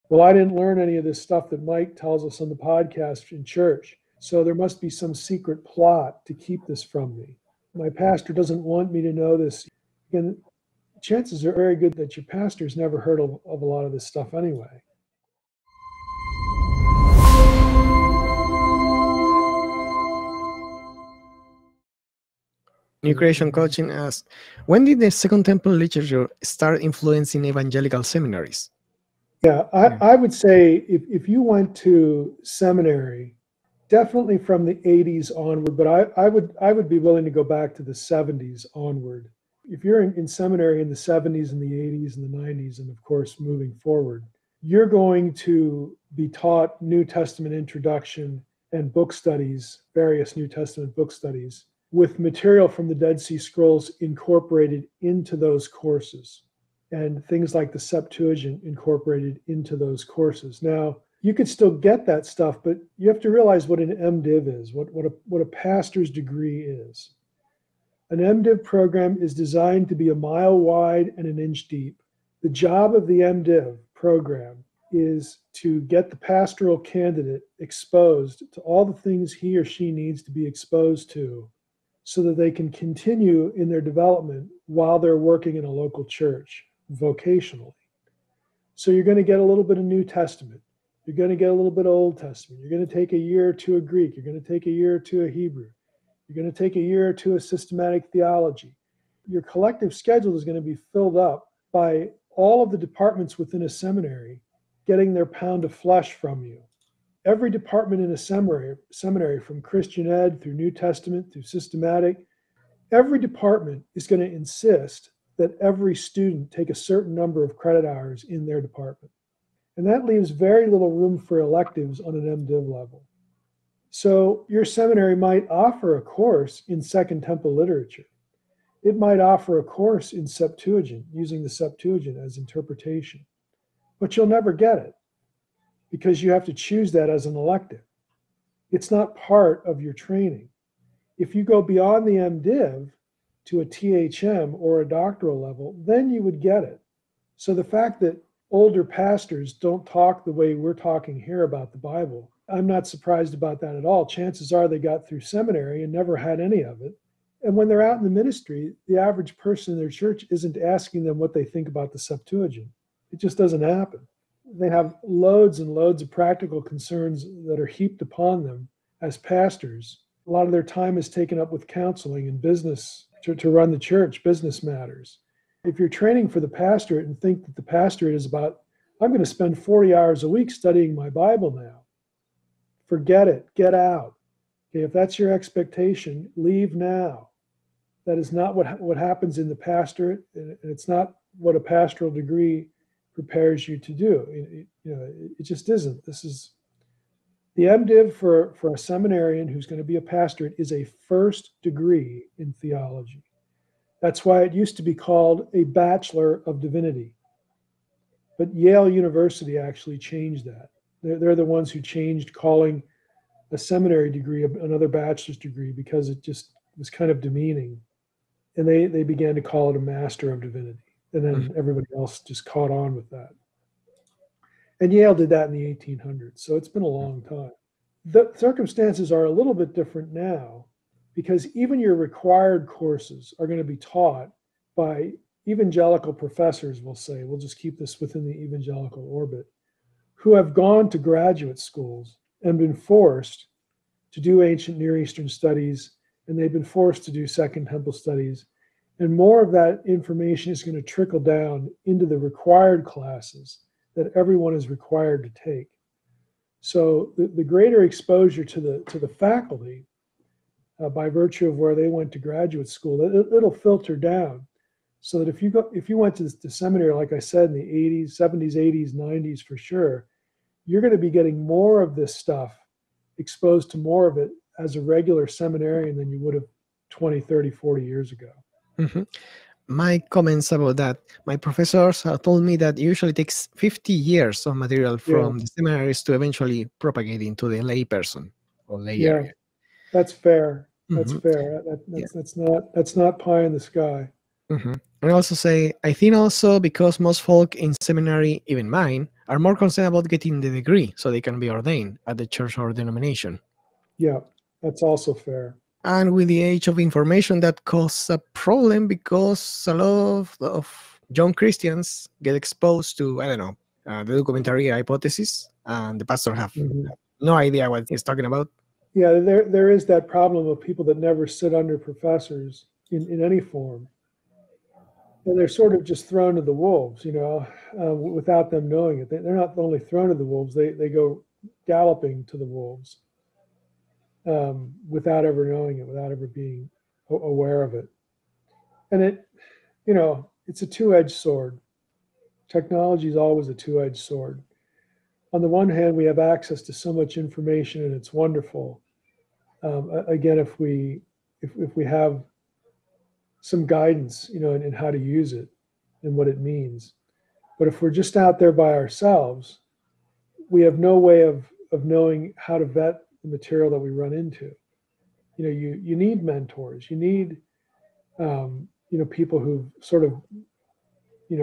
Well, I didn't learn any of this stuff that Mike tells us on the podcast in church. So there must be some secret plot to keep this from me. My pastor doesn't want me to know this. And chances are very good that your pastor's never heard of a lot of this stuff anyway. New Creation Coaching asks, when did the Second Temple literature start influencing evangelical seminaries? Yeah, I would say if you went to seminary, definitely from the 80s onward, but I would be willing to go back to the 70s onward. If you're in seminary in the 70s and the 80s and the 90s, and of course moving forward, you're going to be taught New Testament introduction and book studies, various New Testament book studies, with material from the Dead Sea Scrolls incorporated into those courses, and things like the Septuagint incorporated into those courses. Now, you could still get that stuff, but you have to realize what an MDiv is, what a pastor's degree is. An MDiv program is designed to be a mile wide and an inch deep. The job of the MDiv program is to get the pastoral candidate exposed to all the things he or she needs to be exposed to so that they can continue in their development while they're working in a local church vocationally. So you're going to get a little bit of New Testament. You're going to get a little bit of Old Testament. You're going to take a year or two of Greek. You're going to take a year or two of Hebrew. You're going to take a year or two of systematic theology. Your collective schedule is going to be filled up by all of the departments within a seminary getting their pound of flesh from you. Every department in a seminary, from Christian Ed through New Testament through systematic, every department is going to insist that every student take a certain number of credit hours in their department. And that leaves very little room for electives on an MDiv level. So your seminary might offer a course in Second Temple literature. It might offer a course in Septuagint, using the Septuagint as interpretation. But you'll never get it because you have to choose that as an elective. It's not part of your training. If you go beyond the MDiv to a THM or a doctoral level, then you would get it. So the fact that older pastors don't talk the way we're talking here about the Bible, I'm not surprised about that at all. Chances are they got through seminary and never had any of it. And when they're out in the ministry, the average person in their church isn't asking them what they think about the Septuagint. It just doesn't happen. They have loads and loads of practical concerns that are heaped upon them as pastors. A lot of their time is taken up with counseling and business to run the church, business matters. If you're training for the pastorate and think that the pastorate is about, I'm going to spend 40 hours a week studying my Bible now, forget it, get out. Okay, if that's your expectation, leave now. That is not what happens in the pastorate, and it's not what a pastoral degree prepares you to do. It just isn't. This is the MDiv for a seminarian who's going to be a pastorate is a first degree in theology. That's why it used to be called a Bachelor of Divinity. But Yale University actually changed that. They're the ones who changed calling a seminary degree another bachelor's degree because it just was kind of demeaning. And they began to call it a Master of Divinity. And then everybody else just caught on with that. And Yale did that in the 1800s. So it's been a long time. The circumstances are a little bit different now because even your required courses are going to be taught by evangelical professors, we'll say, we'll just keep this within the evangelical orbit, who have gone to graduate schools and been forced to do ancient Near Eastern studies, and they've been forced to do Second Temple studies. And more of that information is going to trickle down into the required classes that everyone is required to take. So the greater exposure to the faculty by virtue of where they went to graduate school, it'll filter down. So that if you went to the seminary, like I said, in the 80s, 70s, 80s, 90s for sure, you're going to be getting more of this stuff, exposed to more of it as a regular seminarian than you would have 20, 30, 40 years ago. Mm-hmm. My comments about that, my professors told me that it usually takes 50 years of material from the seminaries to eventually propagate into the lay person or lay area. That's fair. That's fair. That's not pie in the sky. And also say, I think also because most folk in seminary, even mine, are more concerned about getting the degree so they can be ordained at the church or denomination. Yeah, that's also fair. And with the age of information, that causes a problem because a lot of young Christians get exposed to, I don't know, the documentary hypothesis, and the pastor have no idea what he's talking about. Yeah, there is that problem of people that never sit under professors in any form. And they're sort of just thrown to the wolves, without them knowing it. They're not only thrown to the wolves, they go galloping to the wolves without ever knowing it, without ever being aware of it. And it's a two-edged sword. Technology is always a two-edged sword. On the one hand, we have access to so much information, and it's wonderful. Again, if we have some guidance, in how to use it and what it means. But if we're just out there by ourselves, we have no way of knowing how to vet the material that we run into. You need mentors. You need, people who've sort of,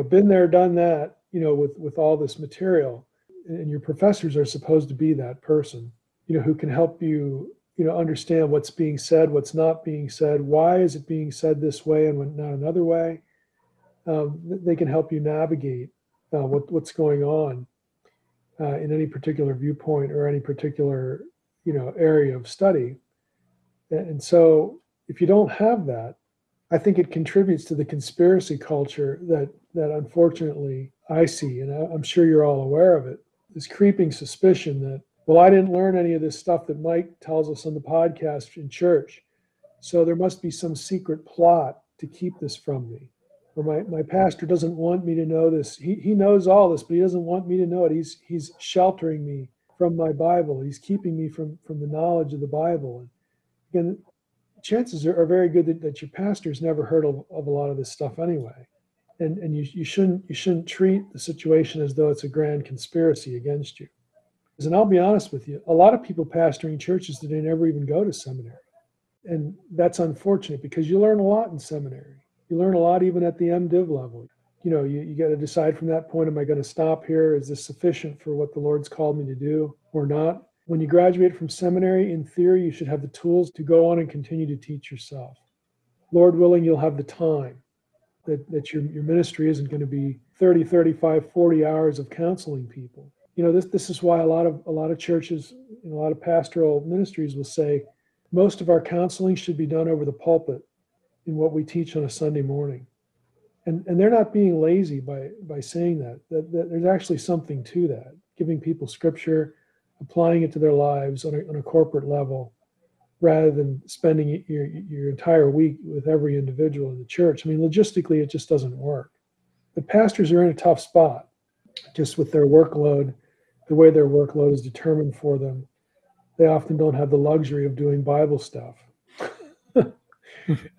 been there, done that, with all this material. And your professors are supposed to be that person, who can help you, understand what's being said, what's not being said, why is it being said this way and not another way. They can help you navigate what's going on in any particular viewpoint or any particular, area of study. And so if you don't have that, I think it contributes to the conspiracy culture that unfortunately I see, and I'm sure you're all aware of it, this creeping suspicion that, well, I didn't learn any of this stuff that Mike tells us on the podcast in church, so there must be some secret plot to keep this from me. Or my pastor doesn't want me to know this. He knows all this, but he doesn't want me to know it. He's sheltering me from my Bible. He's keeping me from the knowledge of the Bible. And again, chances are very good that your pastor's never heard of a lot of this stuff anyway. And you shouldn't treat the situation as though it's a grand conspiracy against you. And I'll be honest with you, a lot of people pastoring churches today never even go to seminary. And that's unfortunate because you learn a lot in seminary. You learn a lot even at the MDiv level. You got to decide from that point, am I going to stop here? Is this sufficient for what the Lord's called me to do or not? When you graduate from seminary, in theory, you should have the tools to go on and continue to teach yourself. Lord willing, you'll have the time that your ministry isn't going to be 30, 35, 40 hours of counseling people. This is why a lot of churches, a lot of pastoral ministries will say most of our counseling should be done over the pulpit in what we teach on a Sunday morning. And they're not being lazy by saying that there's actually something to that, giving people scripture, applying it to their lives on a corporate level, rather than spending your entire week with every individual in the church. I mean, logistically, it just doesn't work. The pastors are in a tough spot, just with their workload, the way their workload is determined for them. They often don't have the luxury of doing Bible stuff.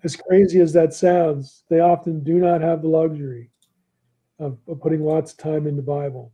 As crazy as that sounds, they often do not have the luxury of putting lots of time into Bible.